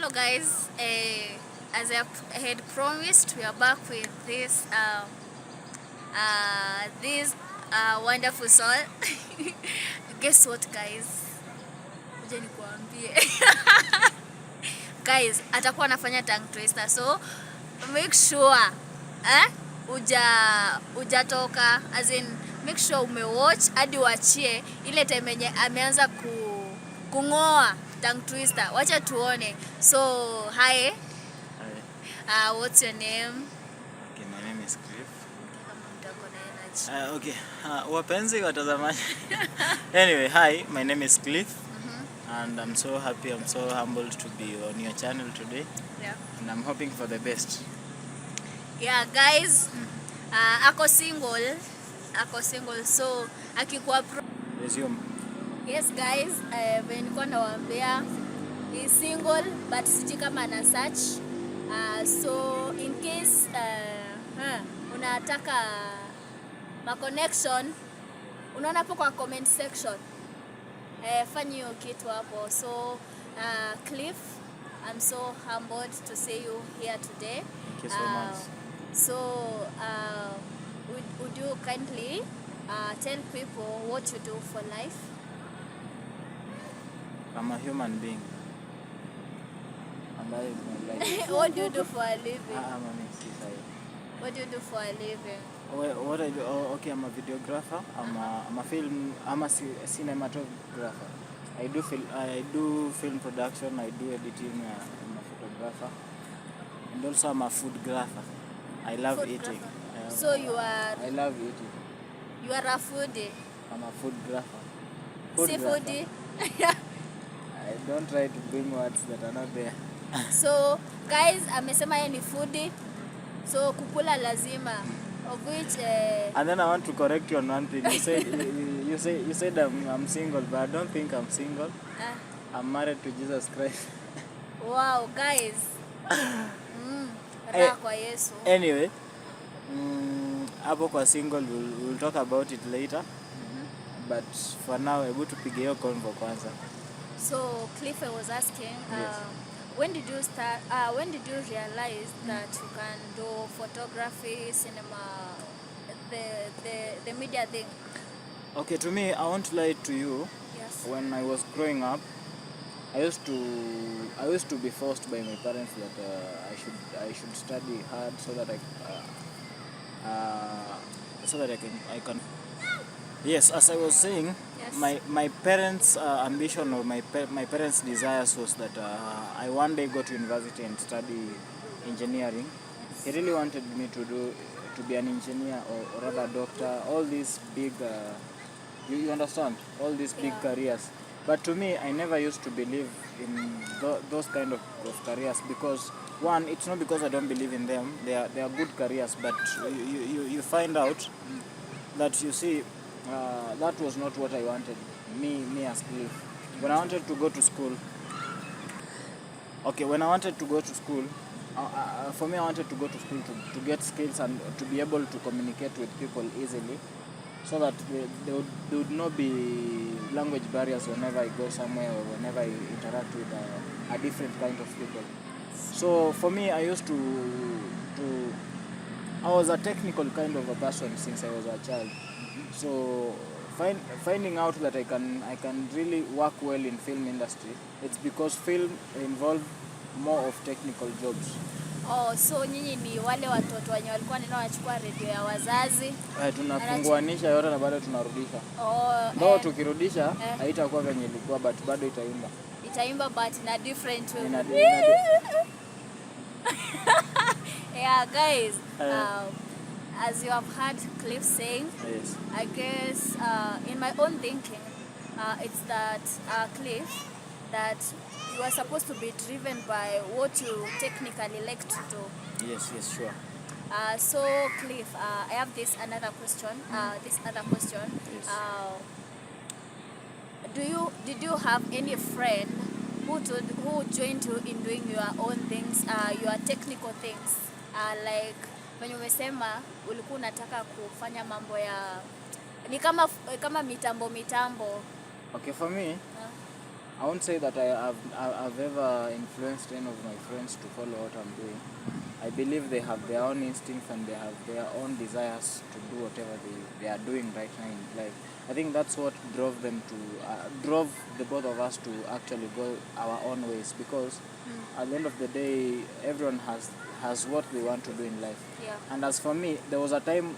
Hello guys, as I had promised, we are back with this wonderful soul. Guess what guys? Kuja nikuambie. Guys, atakuwa anafanya tongue twister, so make sure ujatoka, as in make sure umewatch hadi uachie ile time yenye ameanza kungoa tongue twister. Wacha tuone. So hi. What's your name? Okay, my name is Clif. Okay, wapenzi watazamaji. Anyway, hi, my name is Clif. And I'm so happy, I'm so humbled to be on your channel today. Yeah. And I'm hoping for the best. Yeah, guys. Ako single. So akikuwa Resume. Yes guys, nilikuwa nawaambia is single but siji kama ana search. So in case unataka ma connection, unaona hapo kwa comment section. Fanya hiyo kitu hapo. So Clif, I'm so humbled to see you here today. Thank you so much. So would you kindly tell people what you do for life? I'm a human being. And that is my life. What do you do for a living? I'm a mixed. What do you do for a living? What I do? Okay, I'm a videographer. I'm a cinematographer. I do film production. I do editing. I'm a photographer, and also I'm a foodgrapher. I love eating. So you are. I love eating. You are a foodie. I'm a foodgrapher. Say foodie. I don't try to bring words that are not there. So guys, amesema yeye ni foodie. So kukula lazima. Of which and then I want to correct you on one thing. You said I'm single, but I don't think I'm single. I'm married to Jesus Christ. Wow, guys. Kwa Yesu. Anyway, hapo kwa single we'll talk about it later. But for now, hebu tupige hiyo convo kwanza. So Cliff, I was asking, yes. When did you start? When did you realize that you can do photography, cinema, the media thing? Okay, to me, I won't lie to you. Yes. When I was growing up, I used to be forced by my parents that I should study hard so that I can. Yes, as I was saying, yes. my parents' ambition or my parents' desires was that I one day go to university and study engineering. Yes. He really wanted me to be an engineer or rather a doctor. All these big, you understand? All these big careers. But to me, I never used to believe in those kind of careers because one, it's not because I don't believe in them. They are good careers, but you find out that you see. That was not what I wanted, me as Clif. When I wanted to go to school, for me I wanted to go to school to get skills and to be able to communicate with people easily so that there would not be language barriers whenever I go somewhere or whenever I interact with a different kind of people. So for me, I was a technical kind of a person since I was a child. So finding out that I can really work well in film industry, it's because film involve more of technical jobs. Oh, so nyinyi ni wale watoto wenye walikuwa wanachukua radio ya wazazi. Tunafunguanisha yote na bado tunarudisha. Ndio tukirudisha haitakuwa venye ilikuwa but bado itaimba. Itaimba but in a different way. Yeah, guys. As you have heard Clif saying, yes. I guess in my own thinking, it's that Clif, that you are supposed to be driven by what you technically like to do. Yes, sure. So Clif, I have this other question. Yes. Did you have any friend who joined you in doing your own things, your technical things, like when umesema ulikuwa unataka kufanya mambo ya ni kama mitambo. Okay, for me, I won't say that I've ever influenced any of my friends to follow what I'm doing. I believe they have their own instincts and they have their own desires to do whatever they are doing right now in life. I think that's what drove them to drove the both of us to actually go our own ways, because at the end of the day, everyone has what they want to do in life. Yeah. And as for me, there was a time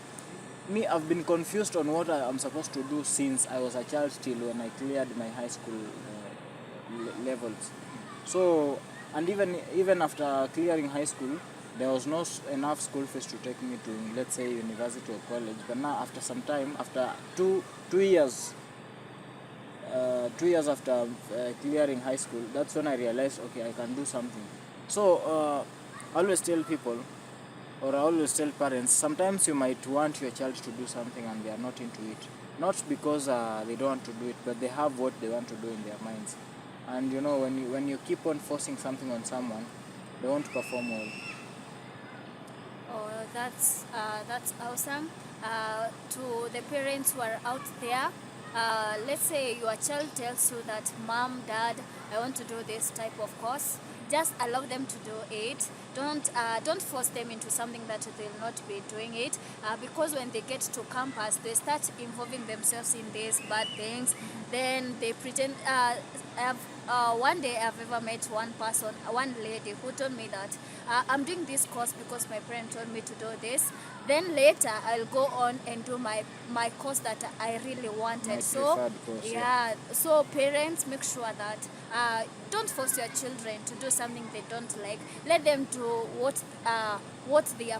I've been confused on what I'm supposed to do since I was a child till when I cleared my high school levels. So, and even after clearing high school, there was no enough school fees to take me to, let's say, university or college. But now, after some time, after two years, 2 years after clearing high school, that's when I realized, okay, I can do something. So, I always tell people, or I always tell parents, sometimes you might want your child to do something and they are not into it. Not because they don't want to do it, but they have what they want to do in their minds. And you know, when you keep on forcing something on someone, they won't perform well. Oh, that's awesome. To the parents who are out there, let's say your child tells you that, Mom, Dad, I want to do this type of course. Just allow them to do it. Don't force them into something that they'll not be doing it, because when they get to campus, they start involving themselves in these bad things. Then they pretend. One day I've ever met one lady who told me that I'm doing this course because my parent told me to do this. Then later I'll go on and do my course that I really wanted. So Course, yeah, so parents, make sure that don't force your children to do something they don't like. Let them do what they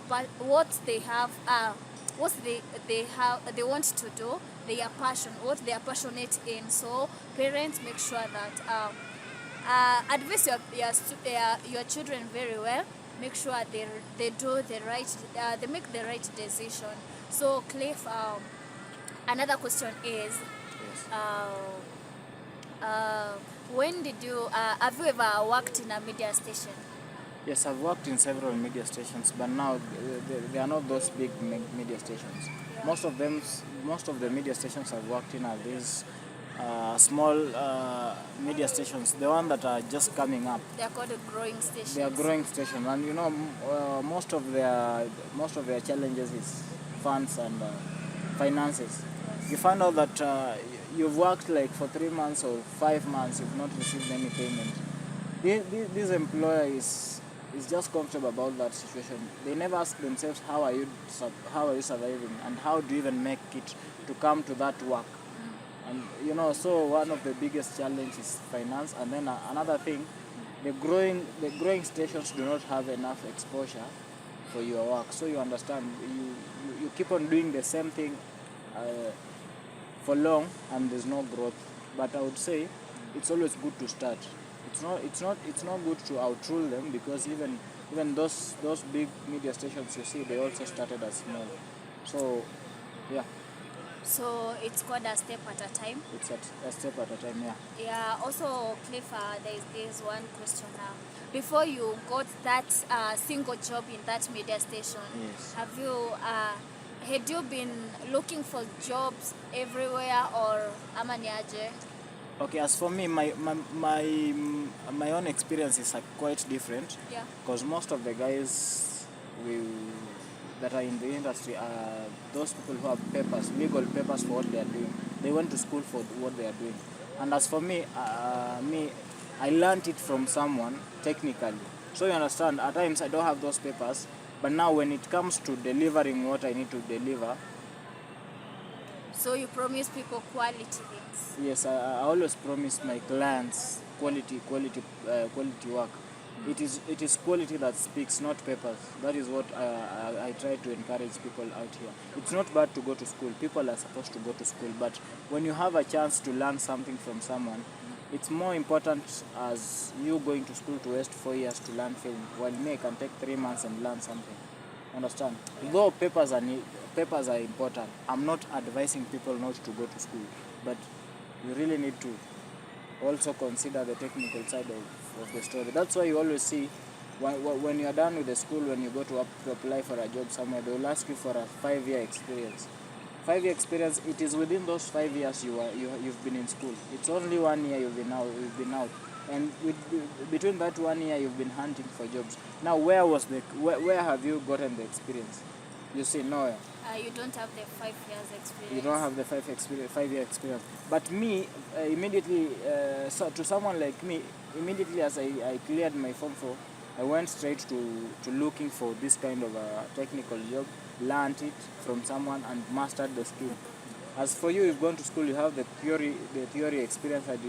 want to do, what they are passionate in. So parents, make sure that advise your children very well. Make sure they do the right, they make the right decision. So Cliff, another question is, Yes. when did you have you ever worked in a media station? Yes, I've worked in several media stations, but now they are not those big media stations. Yeah. Most of the media stations I've worked in are these small media stations, the one that are just coming up. They are called growing stations. They are growing stations, and you know, most of their challenges is funds and finances. Yes. You find out that you've worked like for 3 months or 5 months, you've not received any payment. This employer is just comfortable about that situation. They never ask themselves, how are you surviving, and how do you even make it to come to that work. And you know, so one of the biggest challenges is finance. And then another thing, the growing stations do not have enough exposure for your work. So you understand, you keep on doing the same thing for long, and there's no growth. But I would say it's always good to start. It's not good to outrule them, because even those big media stations you see, they also started as small. So yeah. So it's called a step at a time. It's a step at a time, yeah. Yeah. Also, Cliff, there's one question now. Before you got that single job in that media station, Yes. had you been looking for jobs everywhere, or amaniaje? Okay, as for me, my own experience is quite different. Yeah. Because most of the guys that are in the industry are those people who have legal papers for what they are doing. They went to school for what they are doing. And as for me, I learned it from someone technically. So you understand, at times I don't have those papers, but now when it comes to delivering what I need to deliver. So you promise people quality things. Yes, I always promise my clients quality work. It is quality that speaks, not papers. That is what I try to encourage people out here. It's not bad to go to school. People are supposed to go to school, but when you have a chance to learn something from someone, it's more important as you going to school to waste 4 years to learn film, while me I can take 3 months and learn something. Understand? Though papers are important, I'm not advising people not to go to school, but you really need to also consider the technical side of the story. That's why you always see when you are done with the school, when you go to apply for a job somewhere, they will ask you for a 5-year experience. 5-year experience, it is within those 5 years you've been in school. It's only 1 year you've been out, and between that 1 year you've been hunting for jobs. Now, where have you gotten the experience? You see, nowhere. You don't have the 5 years experience. You don't have the 5-year experience. But me, immediately, so to someone like me, immediately as I cleared my Form 4, I went straight to looking for this kind of a technical job, learned it from someone, and mastered the skill. As for you, you've gone to school, you have the theory experience, and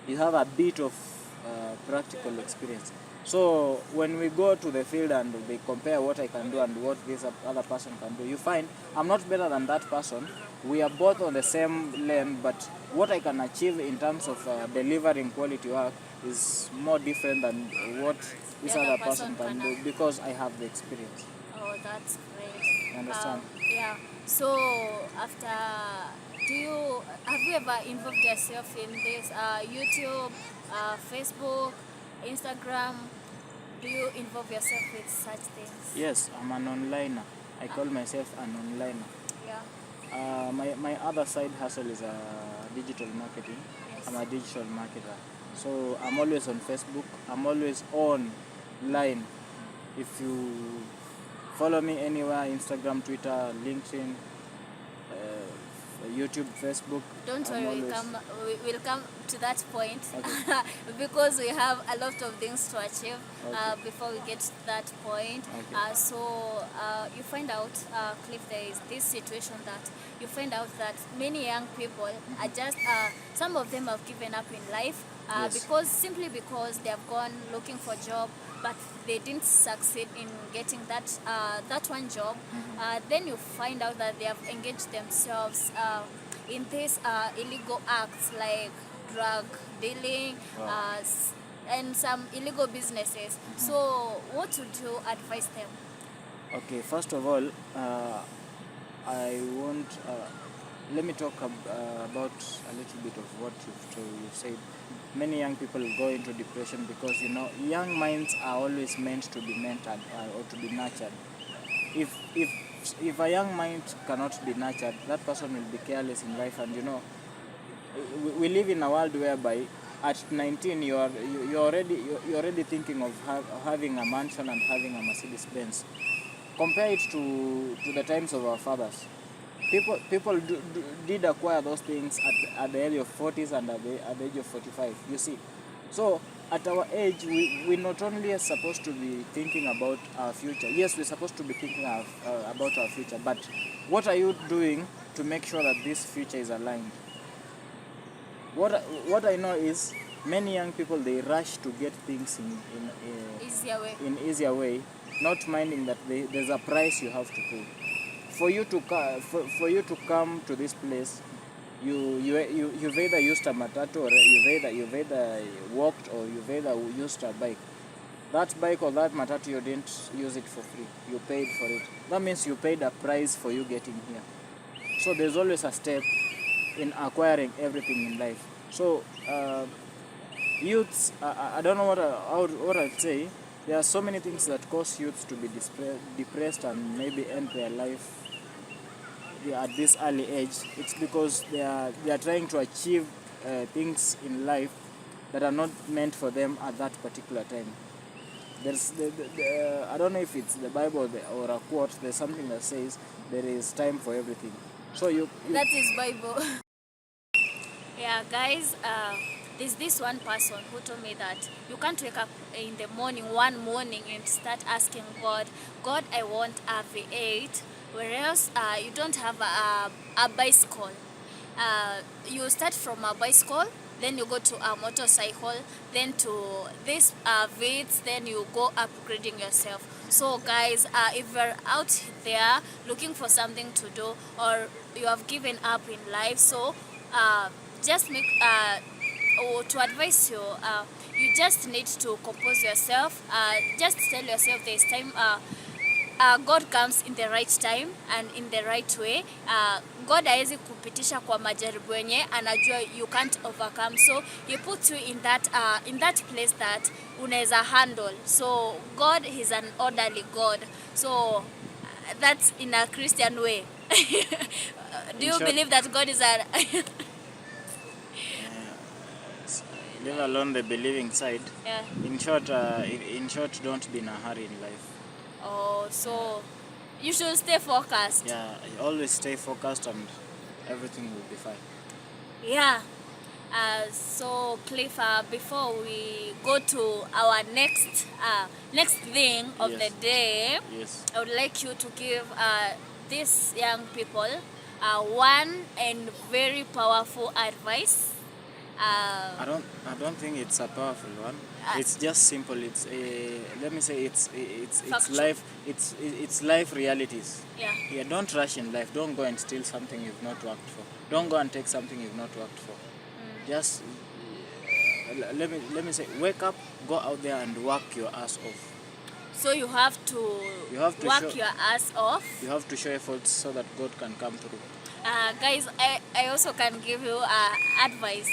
you have a bit of practical experience. So when we go to the field and they compare what I can do and what this other person can do, you find I'm not better than that person. We are both on the same lane, but what I can achieve in terms of delivering quality work is more different than what this other person can do, because I have the experience. Oh, that's great. You understand? Yeah. So after, have you ever involved yourself in this YouTube, Facebook, Instagram? Do you involve yourself with such things? Yes, I'm an onliner. I call myself an onliner. Yeah. My other side hustle is digital marketing. Yes. I'm a digital marketer. So I'm always on Facebook. I'm always online. If you follow me anywhere, Instagram, Twitter, LinkedIn, YouTube, Facebook. Don't worry, we'll come to that point. Okay. Because we have a lot of things to achieve before we get to that point. Okay. So you find out, Cliff, there is this situation that you find out that many young people are just, some of them have given up in life Yes. simply because they have gone looking for a job, but they didn't succeed in getting that one job. Then you find out that they have engaged themselves in these illegal acts like drug dealing. Wow. And some illegal businesses. So what would you advise them? Okay, first of all, let me talk about a little bit of what you've said. Many young people go into depression because, young minds are always meant to be mentored or to be nurtured. If a young mind cannot be nurtured, that person will be careless in life. And we live in a world whereby at 19 you're already thinking of having a mansion and having a Mercedes Benz. Compare it to the times of our fathers. People did acquire those things at the age of 40s and at the age of 45, you see. So at our age, we not only are supposed to be thinking about our future. Yes, we're supposed to be thinking about our future, but what are you doing to make sure that this future is aligned? What I know is many young people, they rush to get things in easier way, not minding that there's a price you have to pay. For you to come to this place, you've either used a matatu, or you've either walked, or you've either used a bike. That bike or that matatu, you didn't use it for free. You paid for it. That means you paid a price for you getting here. So there's always a step in acquiring everything in life. So youths, I don't know what I'd say. There are so many things that cause youths to be depressed and maybe end their life at this early age. It's because they are trying to achieve things in life that are not meant for them at that particular time. There's I don't know if it's the Bible or a quote. There's something that says there is time for everything. So that is Bible. Yeah, guys. There's this one person who told me that you can't wake up in the one morning and start asking God, I want a V8, whereas you don't have a bicycle. You start from a bicycle, then you go to a motorcycle, then to this V8, then you go upgrading yourself. So guys, if you're out there looking for something to do, or you have given up in life, so just make to advise you, you just need to compose yourself. Just tell yourself there's time. God comes in the right time and in the right way. God haezi kupitisha kwa majaribu yenye anajua you can't overcome, so he puts you in that place that unaweza handle. So God is an orderly God, so that's in a Christian way. Do you believe that God is a... Leave alone the believing side. Yeah. In short, don't be in a hurry in life. Oh, so you should stay focused. Yeah, always stay focused and everything will be fine. Yeah. So Clif, before we go to our next thing of the day, Yes. I would like you to give these young people one and very powerful advice. I don't think it's a powerful one. It's just simple. It's let me say it's life. It's life realities. Yeah. Yeah. Don't rush in life. Don't go and steal something you've not worked for. Don't go and take something you've not worked for. Just let me say, wake up, go out there and work your ass off. So you have to work your ass off. You have to show efforts so that God can come through. Guys, I also can give you advice.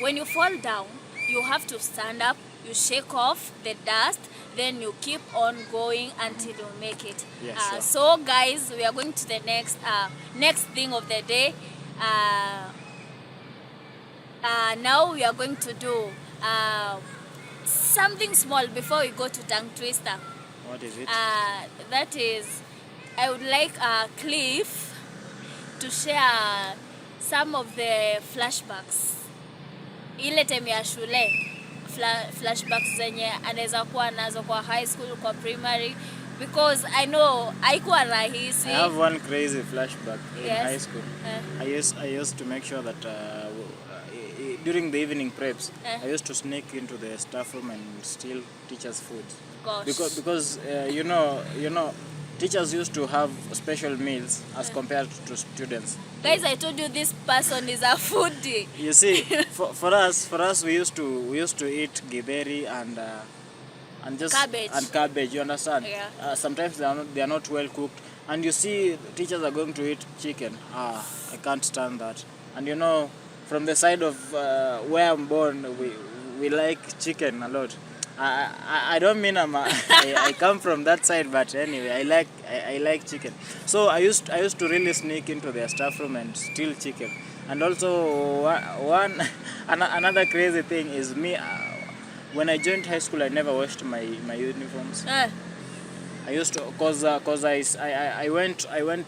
When you fall down, you have to stand up, you shake off the dust, then you keep on going until you make it. Yeah, sure. So guys, we are going to the next thing of the day. Now we are going to do something small before we go to tongue twister. What is it? That is, I would like Clif to share some of the flashbacks. Ile time ya shule, flashbacks zenye anaweza kuwa nazo kwa high school, kwa primary, because I know haikuwa rahisi. I have one crazy flashback in high school. I used to make sure that during the evening preps, I used to sneak into the staff room and steal teachers' food. Gosh. Because you know, teachers used to have special meals as compared to students. Guys, I told you this person is a foodie. You see, for us, we used to eat githeri and just cabbage. You understand? Yeah. Sometimes they are not well cooked, and you see teachers are going to eat chicken. I can't stand that. And you know, from the side of where I'm born, we like chicken a lot. I don't mean I come from that side, but anyway, I like chicken. So I used to really sneak into their staff room and steal chicken. And also another crazy thing is me. When I joined high school, I never washed my uniforms. I used to, cause I went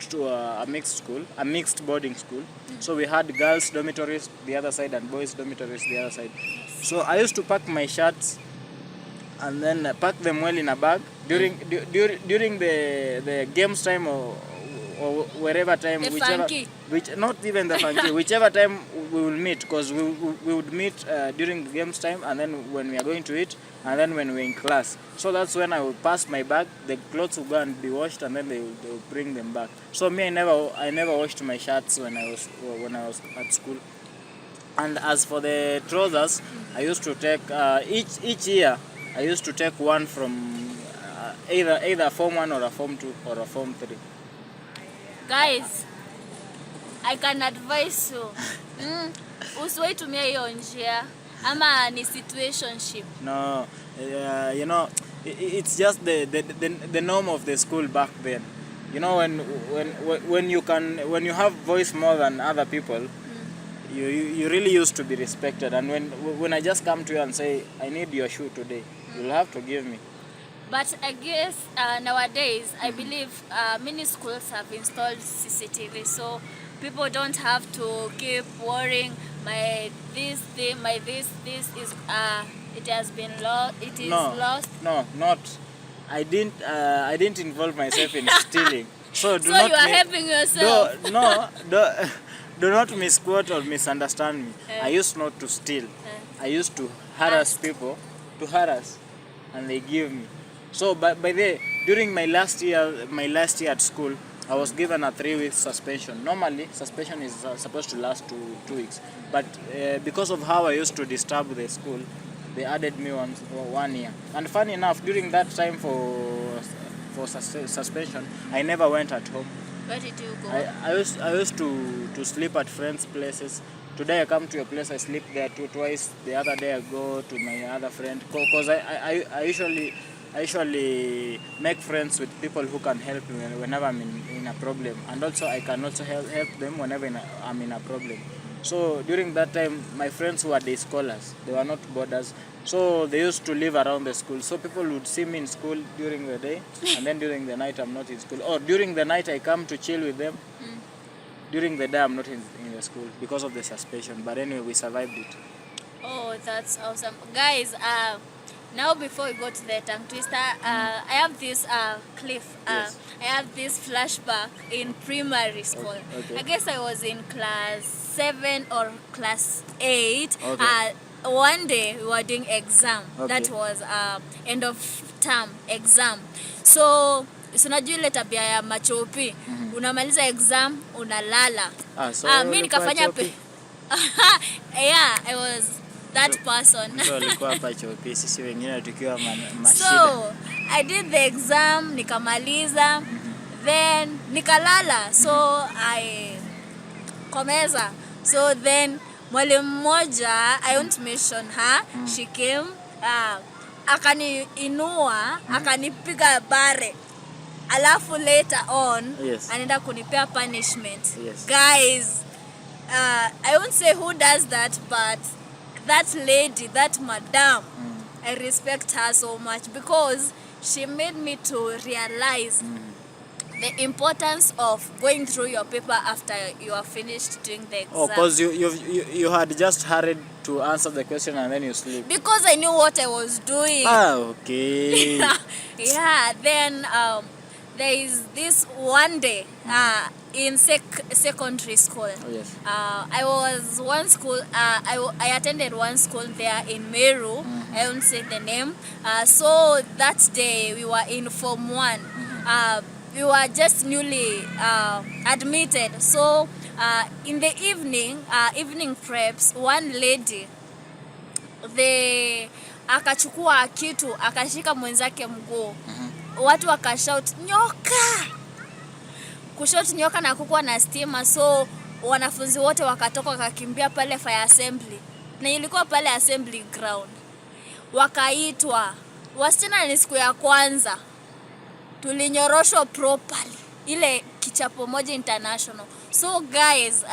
to a mixed school, a mixed boarding school. So we had girls' dormitories the other side and boys' dormitories the other side. So I used to pack my shirts and then pack them well in a bag during the games time or wherever time, not even the funky, whichever time we will meet, because we would meet during the games time, and then when we are going to eat, and then when we're in class. So that's when I will pass my bag, the clothes will go and be washed, and then they will bring them back. So me, I never washed my shirts when I was at school. And as for the trousers, I used to take each year I used to take one from either Form 1 or a Form 2 or a Form 3. Guys, I can advise you. Usiwahi tumia hiyo njia ama ni situationship. No, you know, it's just the norm of the school back then. You know, when you have voice more than other people, you really used to be respected. And when I just come to you and say, I need your shoe today, you'll have to give me. But I guess nowadays, I believe many schools have installed CCTV, so people don't have to keep worrying. This is it has been lost. It is lost. No, not. I didn't involve myself in stealing. So you are helping yourself. Do not misquote or misunderstand me. I used not to steal. I used to harass people, and they give me. So during my last year at school, I was given a 3-week suspension. Normally, suspension is supposed to last 2 weeks. But because of how I used to disturb the school, they added me 1 year. And funny enough, during that time for suspension, I never went at home. Where did you go? I used to sleep at friends' places. Today I come to your place, I sleep there twice. The other day I go to my other friend. Because I I usually make friends with people who can help me whenever I'm in a problem, and also I can also help them whenever I'm in a problem. So during that time, my friends were day scholars. They were not boarders. So they used to live around the school. So people would see me in school during the day, and then during the night I'm not in school. Or during the night I come to chill with them. During the day I'm not in the school because of the suspension. But anyway, we survived it. Oh, that's awesome. Guys, now before we go to the tongue twister, I have this Clif. Yes. I have this flashback in primary school. Okay. I guess I was in class 7 or class 8. Okay. One day we were doing exam. Okay. That was end of term exam. So unajua ile tabia ya machopi. Unamaliza exam, unalala. Mimi nikafanya yeah, I was that person. So I did the exam, nikamaliza, then nikalala. So I komeza. So then mwalimu mmoja, I won't mention her, she came, akaniinua, akanipiga bare. Alafu later on, yes, anaenda kunipea punishment. Yes. Guys, I won't say who does that, but that lady, that madam, I respect her so much because she made me to realize the importance of going through your paper after you are finished doing the exam. Oh, because you had just hurried to answer the question and then you sleep. Because I knew what I was doing. Okay. Yeah, then there is this one day in secondary school. Oh, yes. I was one school, I attended one school there in Meru. I won't say the name. So that day we were in Form 1. We were just newly admitted. So in the evening preps, one lady, akachukua kitu, akashika mwenzake mguu. Watu wakashout nyoka. Kushout nyoka na kukuwa na stima, so wanafunzi wote wakatoka wakakimbia pale fire assembly. Na ilikuwa pale assembly ground. Wakaitwa. Wasichana ni siku ya kwanza. Tulinyoroshwa properly. Ile kichapo moja international. So guys,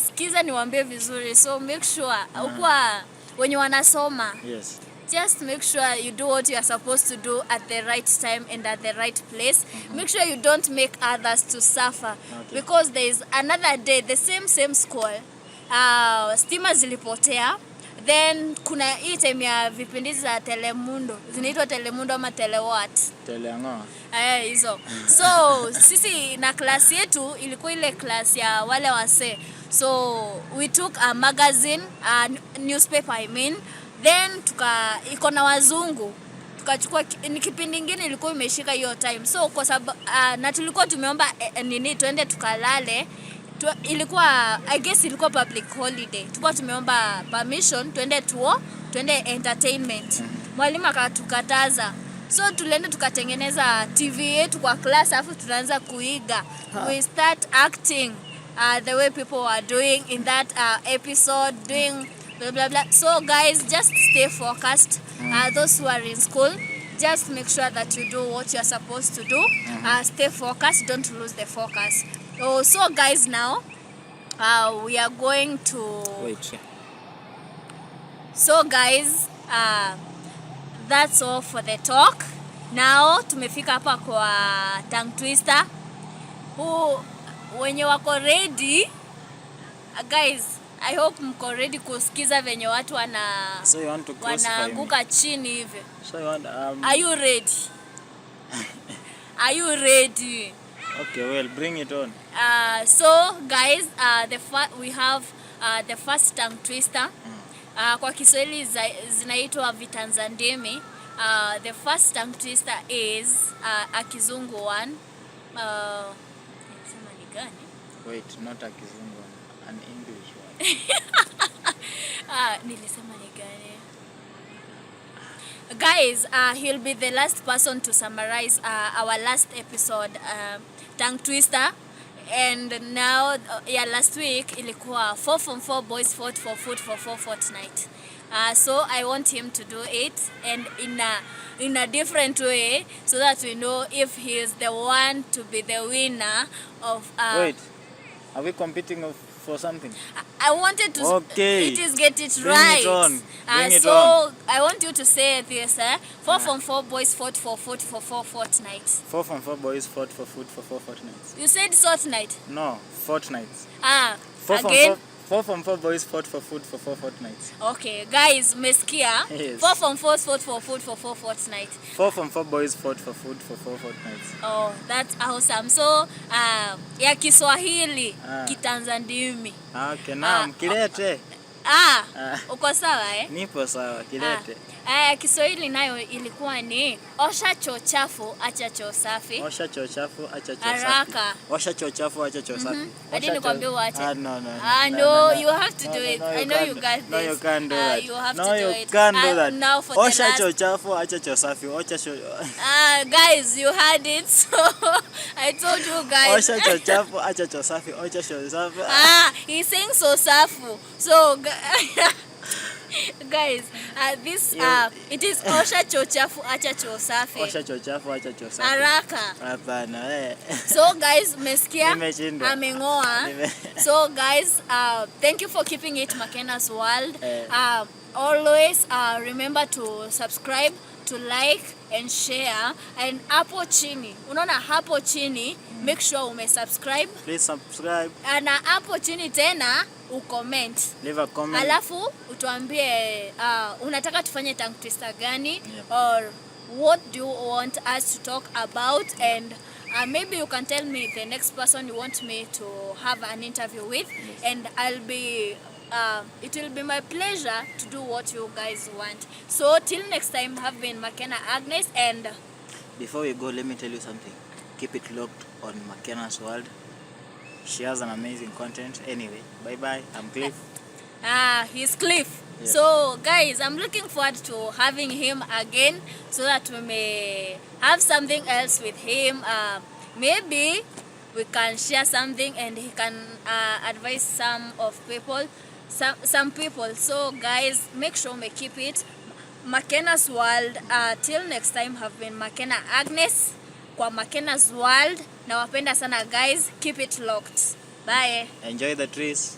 sikiza niwaambie vizuri. So make sure ukwa wenye wanasoma. Yes. Just make sure you do what you are supposed to do at the right time and at the right place. Make sure you don't make others to suffer. Okay. Because there is another day, the same school, stima zilipotea. Then kuna hii time ya vipindi za Telemundo. Zinaitwa Telemundo ama Telewat? Teleango. Hizo. So sisi na class yetu ilikuwa ile class ya wale wase. So we took a magazine, a newspaper I mean. Then iko na wazungu, tukachukua ni kipindi kingine ilikuwa imeshika hiyo time. So kwa sababu na tulikuwa tumeomba twende tukalale. Ilikuwa I guess ilikuwa public holiday. Tulikuwa tumeomba permission twende entertainment. Mwalimu akatukataza. So tulienda tukatengeneza TV yetu kwa class, afu tunaanza kuiga. We start acting the way people were doing in that episode, doing blah blah blah. So guys, just stay focused. Those who are in school, just make sure that you do what you are supposed to do. Stay focused, don't lose the focus. So guys, now we are going to wait. So guys, that's all for the talk. Now tumefika hapa kwa tongue twister. Wenye wako ready, guys, I hope mko ready kusikiza venye watu wanaanguka chini hivi. So you want Are you ready? Are you ready? Okay, well, bring it on. So guys, we have the first tongue twister. Kwa Kiswahili zinaitwa vitanzandemi. The first tongue twister is a kizungu one. Nilisema ni gani? Wait, not a kizungu one, an English one. Nilisema ni gani? Guys, he'll be the last person to summarize our last episode, tongue twister. And now, last week ilikuwa 4 from 4 boys fought for food for 4 fortnight. So I want him to do it, and in in a different way so that we know if he is the one to be the winner of Wait, are we competing for something? I wanted to get it Bring right. It on. Bring it so on. I want you to say this, 4 from 4 boys fought for food for 4 fortnights. 4 from 4 boys fought for food for 4 fortnights. You said fortnight? No, fortnights. 4 from 4 boys fought for food for 4 fortnights. Okay, guys, meskia. Yes. 4 from 4 fought for food for 4 fortnights. 4 from 4 boys fought for food for 4 fortnights. Oh, that's awesome. So, ya Kiswahili, Kitanzandimi. Okay, naam, kilete. Uko sawa eh? Nipo sawa, kilete. Kiswahili nayo ilikuwa ni osha choo chafu acha choo safi. Osha choo chafu acha choo safi. Haraka. Osha choo chafu acha choo safi. Hadi nikwambie uache. No, you have to do it. I know you got this. No, you can't do that. You have no, to do you it. can't do that. Now for Osha the choo chafu acha choo safi. Osha choo. Guys, you heard it. So I told you guys. Osha choo chafu acha choo safi. Osha choo safi. He's saying so safu. So guys, this it is osha choo chafu acha choo safi. Osha choo chafu acha choo safi. Haraka. Hapana. So guys, meskia Nimeshindwa. So guys, thank you for keeping it Makena's World. Always remember to subscribe, to like and share, and hapo chini, unaona hapo chini, make sure umesubscribe. Please subscribe. Na hapo chini tena ucomment. Leave a comment. Alafu utuambie unataka tufanye tongue twister gani, or what do you want us to talk about, and maybe you can tell me the next person you want me to have an interview with, and I'll be it will be my pleasure to do what you guys want. So till next time, have been Makena Agnes, and before we go, let me tell you something. Keep it locked on Makena's World. She has an amazing content. Anyway, bye bye. I'm Clif. He's Clif. Yes. So guys, I'm looking forward to having him again so that we may have something else with him. Maybe we can share something and he can advise some people. So guys, make sure we keep it Makena's World. Till next time, have been Makena Agnes kwa Makena's World. Nawapenda sana guys. Keep it locked. Bye. Enjoy the trees.